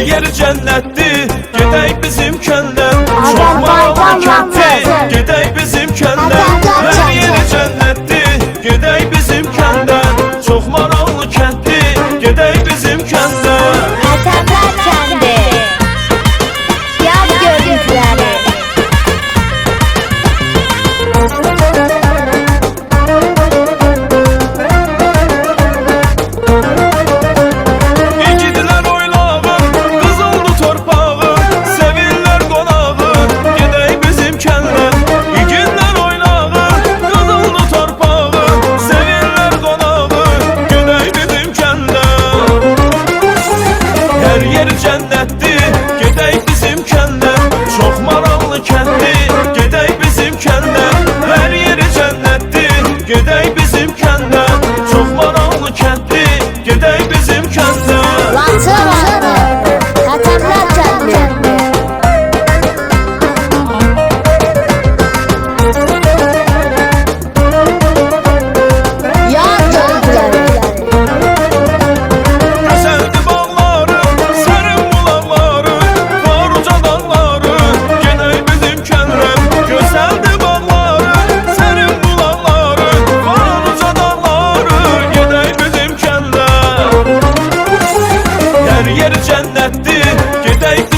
yer cənnətdir, gedək bizim kəndən. Çox maraqlı kənddir, gedək bizim kəndən. Hər yer cənnətdir, gedək bizim kəndən. Çox maraqlı kənddir, gedək bizim kəndən. Həsənlər kəndi, yad görüntüləri. İgidlər oynağı, qız oldu torpağı, sevirlər qonağı, gedək bizim kəndən. İgidlər oynağı, qız oldu torpağı, sevirlər qonağı, gedək bizim kəndən. Hər yer cənnətdir, gedək bizim kəndən. Çox maraqlı kənddir, gedək bizim kəndən. Hər yer cənnətdir, gedək bizim kəndən. Çox maraqlı kənddir, gedək bizim kəndən. Laçın, Həsənlər kəndi. Yad görüntüləri. Gözəldi bağları, sərin bulaqları, var uca dağları, gedək bizim kəndən. Gözəldi bağları, sərin bulaqları, var uca dağları, gedək bizim kəndən. Hər yer cənnətdir, gedək